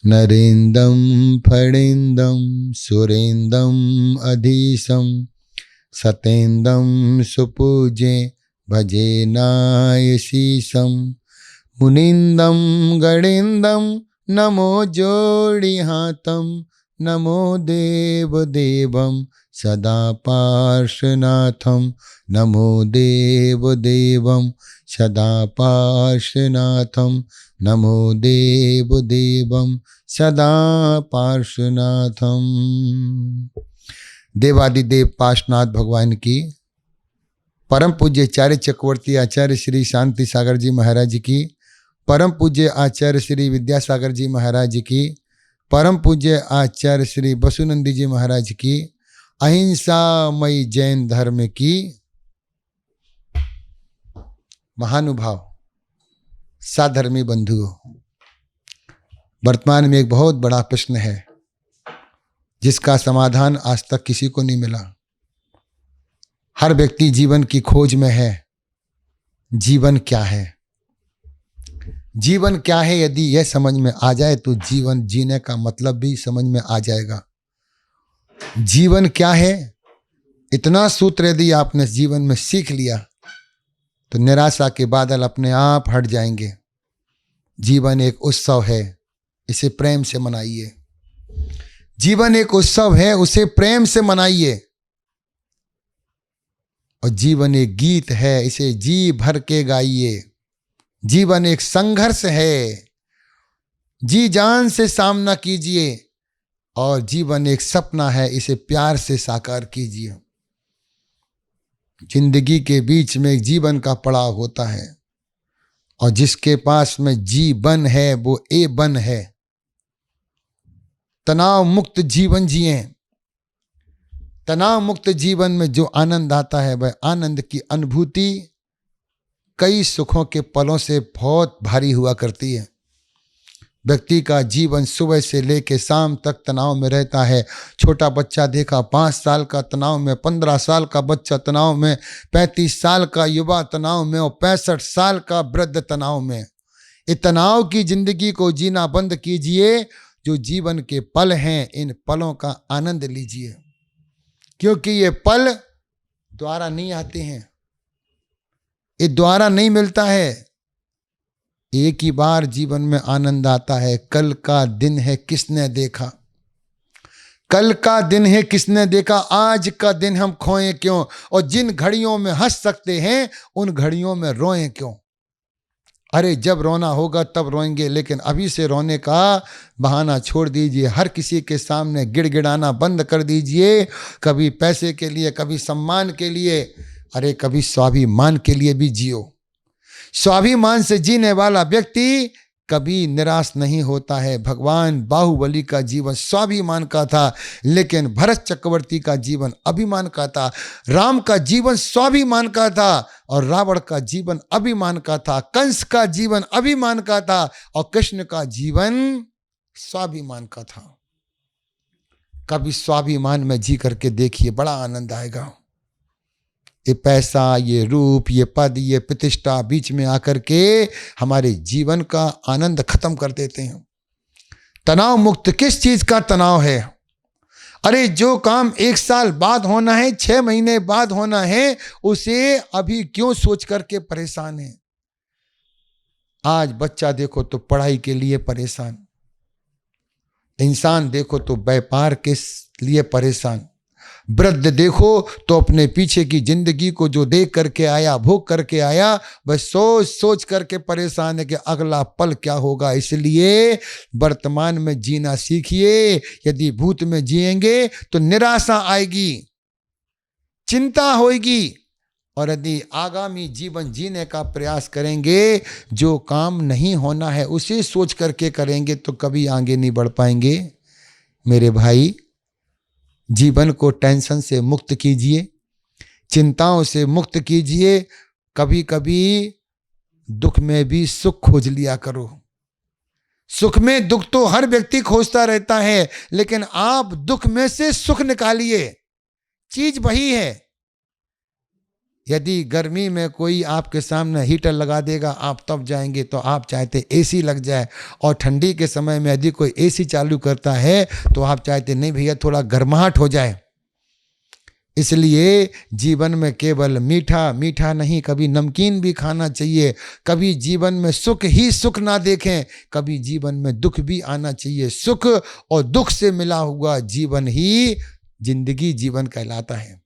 नरेंदम फणेंदम सुरेंदम अधीशम सतेंदम सुपूजे भजे नायशीसम मुनिंदम गणेंदम नमो जोड़ी हाथम नमो देव देवम सदा पार्श्वनाथम नमो देव देवम सदा पार्श्वनाथम नमो देव देवम सदा पार्श्वनाथम। देवादिदेव पार्श्वनाथ भगवान की, परम पूज्य आचार्य चक्रवर्ती आचार्य श्री शांति सागर जी महाराज जी की, परम पूज्य आचार्य श्री विद्यासागर जी महाराज जी की, परम पूज्य आचार्य श्री बसुनंदी जी महाराज की, अहिंसामयी जैन धर्म की महानुभाव साधर्मी बंधुओं, वर्तमान में एक बहुत बड़ा प्रश्न है जिसका समाधान आज तक किसी को नहीं मिला। हर व्यक्ति जीवन की खोज में है। जीवन क्या है? जीवन क्या है यदि यह समझ में आ जाए तो जीवन जीने का मतलब भी समझ में आ जाएगा। जीवन क्या है, इतना सूत्र यदि आपने जीवन में सीख लिया तो निराशा के बादल अपने आप हट जाएंगे। जीवन एक उत्सव है, इसे प्रेम से मनाइए। जीवन एक उत्सव है, उसे प्रेम से मनाइए। और जीवन एक गीत है, इसे जी भर के गाइए। जीवन एक संघर्ष है, जी जान से सामना कीजिए। और जीवन एक सपना है, इसे प्यार से साकार कीजिए। जिंदगी के बीच में जीवन का पड़ाव होता है और जिसके पास में जीवन है वो ए बन है। तनाव मुक्त जीवन जिए। तनाव मुक्त जीवन में जो आनंद आता है वह आनंद की अनुभूति कई सुखों के पलों से बहुत भारी हुआ करती है। व्यक्ति का जीवन सुबह से लेकर शाम तक तनाव में रहता है। छोटा बच्चा देखा 5 साल का तनाव में, 15 साल का बच्चा तनाव में, 35 साल का युवा तनाव में और 65 साल का वृद्ध तनाव में। इस तनाव की जिंदगी को जीना बंद कीजिए। जो जीवन के पल हैं, इन पलों का आनंद लीजिए, क्योंकि ये पल द्वारा नहीं आते हैं, ये द्वारा नहीं मिलता है। एक ही बार जीवन में आनंद आता है। कल का दिन है किसने देखा, कल का दिन है किसने देखा, आज का दिन हम खोएं क्यों। और जिन घड़ियों में हंस सकते हैं उन घड़ियों में रोएं क्यों। अरे जब रोना होगा तब रोएंगे, लेकिन अभी से रोने का बहाना छोड़ दीजिए। हर किसी के सामने गिड़गिड़ाना बंद कर दीजिए। कभी पैसे के लिए, कभी सम्मान के लिए, अरे कभी स्वाभिमान के लिए भी जियो। स्वाभिमान से जीने वाला व्यक्ति कभी निराश नहीं होता है। भगवान बाहुबली का जीवन स्वाभिमान का था, लेकिन भरत चक्रवर्ती का जीवन अभिमान का था। राम का जीवन स्वाभिमान का था और रावण का जीवन अभिमान का था। कंस का जीवन अभिमान का था और कृष्ण का जीवन स्वाभिमान का था। कभी स्वाभिमान में जी करके देखिए, बड़ा आनंद आएगा। ये पैसा, ये रूप, ये पद, ये प्रतिष्ठा बीच में आकर के हमारे जीवन का आनंद खत्म कर देते हैं। तनाव मुक्त किस चीज का तनाव है? अरे जो काम 1 साल बाद होना है, 6 महीने बाद होना है, उसे अभी क्यों सोच करके परेशान है। आज बच्चा देखो तो पढ़ाई के लिए परेशान, इंसान देखो तो व्यापार के लिए परेशान, वृद्ध देखो तो अपने पीछे की जिंदगी को जो देख करके आया, भोग करके आया, वह सोच सोच करके परेशान है कि अगला पल क्या होगा। इसलिए वर्तमान में जीना सीखिए। यदि भूत में जिएंगे तो निराशा आएगी, चिंता होगी, और यदि आगामी जीवन जीने का प्रयास करेंगे, जो काम नहीं होना है उसे सोच करके करेंगे तो कभी आगे नहीं बढ़ पाएंगे। मेरे भाई, जीवन को टेंशन से मुक्त कीजिए, चिंताओं से मुक्त कीजिए। कभी कभी दुख में भी सुख खोज लिया करो। सुख में दुख तो हर व्यक्ति खोजता रहता है, लेकिन आप दुख में से सुख निकालिए। चीज वही है। यदि गर्मी में कोई आपके सामने हीटर लगा देगा, आप तब जाएंगे तो आप चाहते एसी लग जाए, और ठंडी के समय में यदि कोई एसी चालू करता है तो आप चाहते नहीं भैया थोड़ा गर्माहट हो जाए। इसलिए जीवन में केवल मीठा मीठा नहीं, कभी नमकीन भी खाना चाहिए। कभी जीवन में सुख ही सुख ना देखें, कभी जीवन में दुख भी आना चाहिए। सुख और दुख से मिला हुआ जीवन ही जिंदगी जीवन कहलाता है।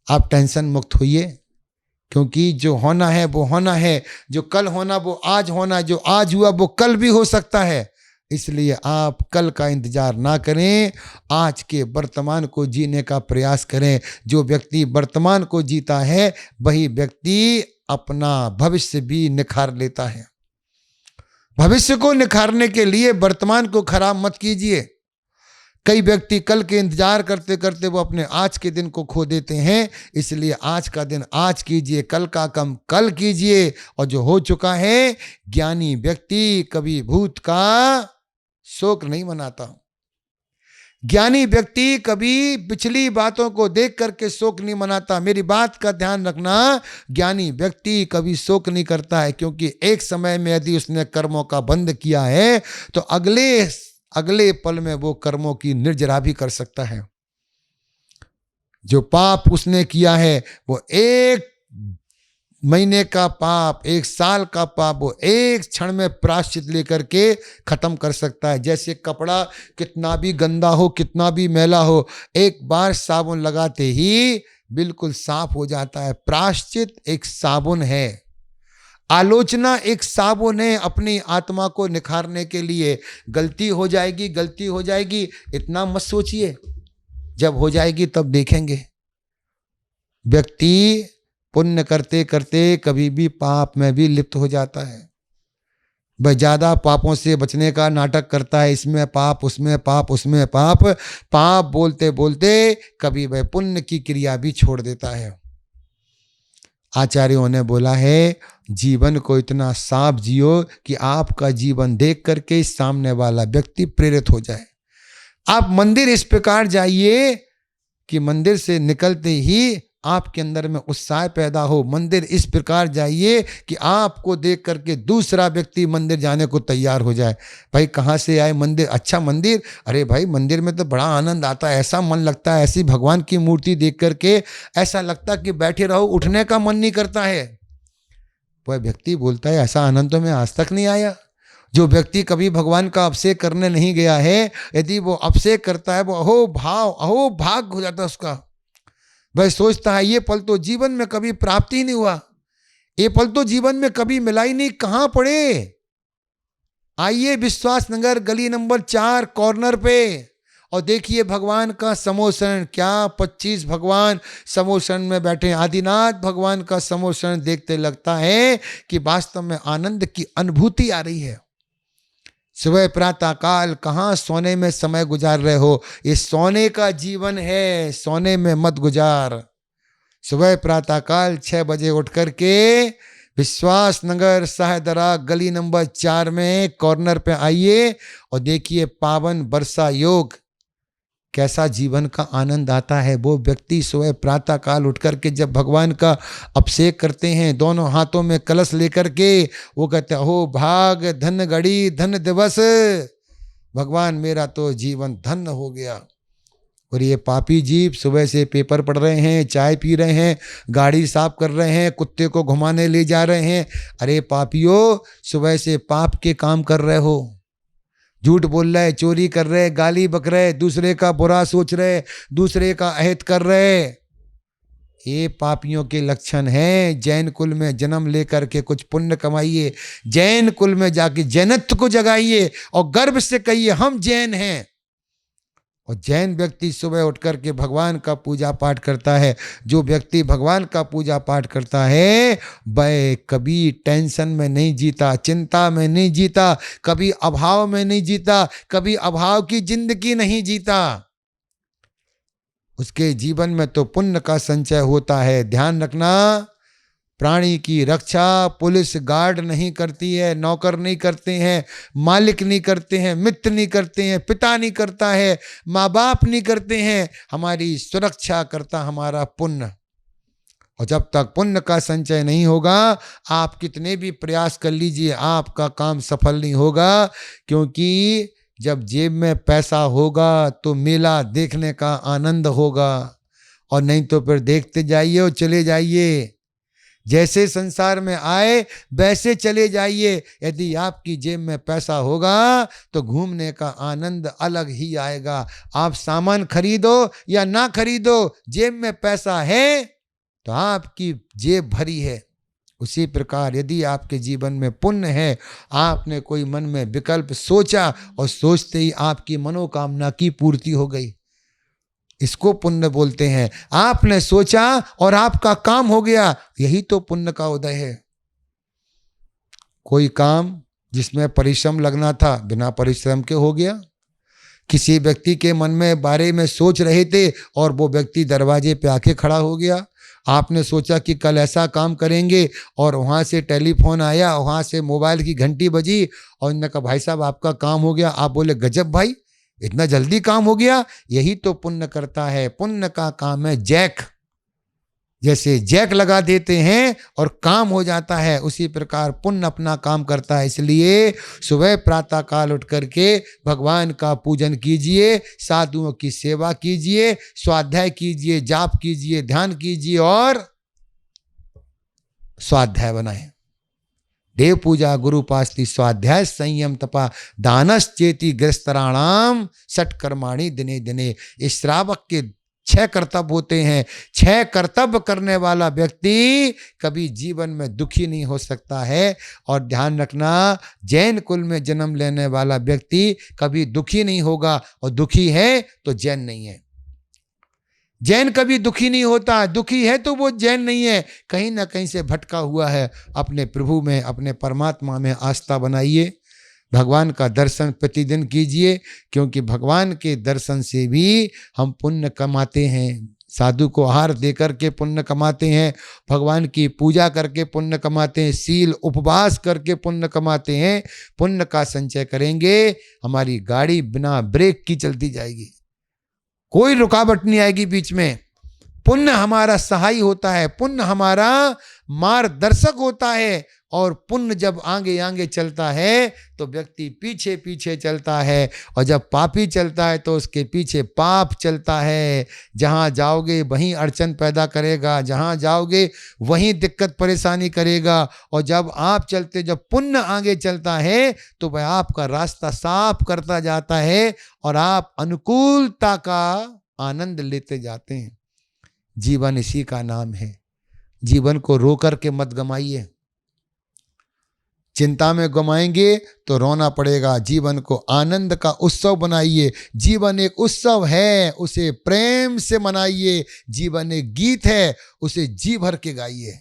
आप टेंशन मुक्त होइए, क्योंकि जो होना है वो होना है, जो कल होना वो आज होना, जो आज हुआ वो कल भी हो सकता है। इसलिए आप कल का इंतजार ना करें, आज के वर्तमान को जीने का प्रयास करें। जो व्यक्ति वर्तमान को जीता है वही व्यक्ति अपना भविष्य भी निखार लेता है। भविष्य को निखारने के लिए वर्तमान को खराब मत कीजिए। कई व्यक्ति कल के इंतजार करते करते वो अपने आज के दिन को खो देते हैं। इसलिए आज का दिन आज कीजिए, कल का कम कल कीजिए, और जो हो चुका है, ज्ञानी व्यक्ति कभी भूत का शोक नहीं मनाता। ज्ञानी व्यक्ति कभी पिछली बातों को देख करके शोक नहीं मनाता। मेरी बात का ध्यान रखना, ज्ञानी व्यक्ति कभी शोक नहीं करता है, क्योंकि एक समय में यदि उसने कर्मों का बंध किया है तो अगले पल में वो कर्मों की निर्जरा भी कर सकता है। जो पाप उसने किया है वो एक महीने का पाप, एक साल का पाप, वो एक क्षण में प्रायश्चित लेकर के खत्म कर सकता है। जैसे कपड़ा कितना भी गंदा हो, कितना भी मैला हो, एक बार साबुन लगाते ही बिल्कुल साफ हो जाता है। प्रायश्चित एक साबुन है, आलोचना एक साबुन है अपनी आत्मा को निखारने के लिए। गलती हो जाएगी, गलती हो जाएगी, इतना मत सोचिए, जब हो जाएगी तब देखेंगे। व्यक्ति पुण्य करते करते कभी भी पाप में भी लिप्त हो जाता है। वह ज्यादा पापों से बचने का नाटक करता है, इसमें पाप उसमें पाप उसमें पाप, पाप बोलते बोलते कभी वह पुण्य की क्रिया भी छोड़ देता है। आचार्यों ने बोला है, जीवन को इतना साफ जियो कि आपका जीवन देख करके सामने वाला व्यक्ति प्रेरित हो जाए। आप मंदिर इस प्रकार जाइए कि मंदिर से निकलते ही आपके अंदर में उत्साह पैदा हो। मंदिर इस प्रकार जाइए कि आपको देख करके दूसरा व्यक्ति मंदिर जाने को तैयार हो जाए। भाई कहाँ से आए मंदिर? अच्छा मंदिर, अरे भाई मंदिर में तो बड़ा आनंद आता है, ऐसा मन लगता है, ऐसी भगवान की मूर्ति देख करके ऐसा लगता कि बैठे रहो, उठने का मन नहीं करता है। वह व्यक्ति बोलता है ऐसा आनंद तो मैं आज तक नहीं आया। जो व्यक्ति कभी भगवान का अभिषेक करने नहीं गया है, यदि वो अभिषेक करता है वो अहो भाग हो जाता है उसका। वह सोचता है ये पल तो जीवन में कभी प्राप्ति ही नहीं हुआ, ये पल तो जीवन में कभी मिला ही नहीं, कहां पड़े। आइए विश्वास नगर गली नंबर 4 कॉर्नर पे और देखिए भगवान का समोशरण। क्या 25 भगवान समोशरण में बैठे। आदिनाथ भगवान का समोशरण देखते लगता है कि वास्तव में आनंद की अनुभूति आ रही है। सुबह प्रातः काल कहाँ सोने में समय गुजार रहे हो, ये सोने का जीवन है, सोने में मत गुजार। सुबह प्रातः काल 6 बजे उठ करके विश्वास नगर शाहदरा गली नंबर 4 में कॉर्नर पे आइए और देखिए पावन वर्षा योग, कैसा जीवन का आनंद आता है। वो व्यक्ति सुबह प्रातः काल उठ करके जब भगवान का अभिषेक करते हैं, दोनों हाथों में कलश लेकर के वो कहते हैं हो भाग धन घड़ी धन दिवस, भगवान मेरा तो जीवन धन्य हो गया। और ये पापी जीव सुबह से पेपर पढ़ रहे हैं, चाय पी रहे हैं, गाड़ी साफ कर रहे हैं, कुत्ते को घुमाने ले जा रहे हैं। अरे पापियों, सुबह से पाप के काम कर रहे हो, झूठ बोल रहे, चोरी कर रहे, गाली बक रहे, दूसरे का बुरा सोच रहे, दूसरे का अहित कर रहे। ये पापियों के लक्षण हैं। जैन कुल में जन्म लेकर के कुछ पुण्य कमाइए, जैन कुल में जाके जैनत्व को जगाइए और गर्व से कहिए हम जैन हैं। और जैन व्यक्ति सुबह उठ करके भगवान का पूजा पाठ करता है। जो व्यक्ति भगवान का पूजा पाठ करता है वह कभी टेंशन में नहीं जीता, चिंता में नहीं जीता, कभी अभाव में नहीं जीता, कभी अभाव की जिंदगी नहीं जीता। उसके जीवन में तो पुण्य का संचय होता है। ध्यान रखना, प्राणी की रक्षा पुलिस गार्ड नहीं करती है, नौकर नहीं करते हैं, मालिक नहीं करते हैं, मित्र नहीं करते हैं, पिता नहीं करता है, माँ बाप नहीं करते हैं। हमारी सुरक्षा करता हमारा पुण्य। और जब तक पुण्य का संचय नहीं होगा, आप कितने भी प्रयास कर लीजिए, आपका काम सफल नहीं होगा। क्योंकि जब जेब में पैसा होगा तो मेला देखने का आनंद होगा, और नहीं तो फिर देखते जाइए और चले जाइए। जैसे संसार में आए वैसे चले जाइए। यदि आपकी जेब में पैसा होगा तो घूमने का आनंद अलग ही आएगा। आप सामान खरीदो या ना खरीदो, जेब में पैसा है तो आपकी जेब भरी है। उसी प्रकार यदि आपके जीवन में पुण्य है, आपने कोई मन में विकल्प सोचा और सोचते ही आपकी मनोकामना की पूर्ति हो गई, इसको पुण्य बोलते हैं। आपने सोचा और आपका काम हो गया, यही तो पुण्य का उदय है। कोई काम जिसमें परिश्रम लगना था बिना परिश्रम के हो गया। किसी व्यक्ति के मन में बारे में सोच रहे थे और वो व्यक्ति दरवाजे पे आके खड़ा हो गया। आपने सोचा कि कल ऐसा काम करेंगे और वहाँ से टेलीफोन आया, वहाँ से मोबाइल की घंटी बजी और उन्होंने कहा भाई साहब आपका काम हो गया। आप बोले गजब भाई, इतना जल्दी काम हो गया। यही तो पुण्य करता है। पुण्य का काम है जैक, जैसे जैक लगा देते हैं और काम हो जाता है, उसी प्रकार पुण्य अपना काम करता है। इसलिए सुबह प्रातः काल उठ करके भगवान का पूजन कीजिए, साधुओं की सेवा कीजिए, स्वाध्याय कीजिए, जाप कीजिए, ध्यान कीजिए और स्वाध्याय बनाएं। देव पूजा गुरु उपासति स्वाध्याय संयम तपा दानश्चेति गृहस्थराणाम षट्कर्माणि दिने दिने। इस श्रावक के 6 कर्तव्य होते हैं। 6 कर्तव्य करने वाला व्यक्ति कभी जीवन में दुखी नहीं हो सकता है। और ध्यान रखना, जैन कुल में जन्म लेने वाला व्यक्ति कभी दुखी नहीं होगा, और दुखी है तो जैन नहीं है। जैन कभी दुखी नहीं होता, दुखी है तो वो जैन नहीं है, कहीं ना कहीं से भटका हुआ है। अपने प्रभु में, अपने परमात्मा में आस्था बनाइए, भगवान का दर्शन प्रतिदिन कीजिए, क्योंकि भगवान के दर्शन से भी हम पुण्य कमाते हैं। साधु को आहार दे करके पुण्य कमाते हैं, भगवान की पूजा करके पुण्य कमाते हैं, सील उपवास करके पुण्य कमाते हैं। पुण्य का संचय करेंगे, हमारी गाड़ी बिना ब्रेक की चलती जाएगी, कोई रुकावट नहीं आएगी बीच में। पुण्य हमारा सहाय होता है, पुण्य हमारा मार्गदर्शक होता है। और पुण्य जब आगे आगे चलता है तो व्यक्ति पीछे पीछे चलता है, और जब पापी चलता है तो उसके पीछे पाप चलता है। जहाँ जाओगे वहीं अड़चन पैदा करेगा, जहाँ जाओगे वहीं दिक्कत परेशानी करेगा। और जब आप चलते, जब पुण्य आगे चलता है तो वह आपका रास्ता साफ करता जाता है और आप अनुकूलता का आनंद लेते जाते हैं। जीवन इसी का नाम है। जीवन को रो करके मत गमाइए, चिंता में गमाएंगे तो रोना पड़ेगा। जीवन को आनंद का उत्सव बनाइए। जीवन एक उत्सव है, उसे प्रेम से मनाइए। जीवन एक गीत है, उसे जी भर के गाइए।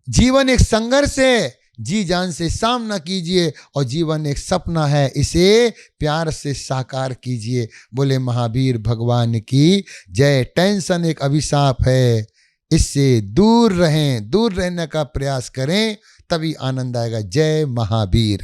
जीवन एक संघर्ष है, जी जान से सामना कीजिए। और जीवन एक सपना है, इसे प्यार से साकार कीजिए। बोले महावीर भगवान की जय। टेंशन एक अभिशाप है, इससे दूर रहें, दूर रहने का प्रयास करें, तभी आनंद आएगा। जय महावीर।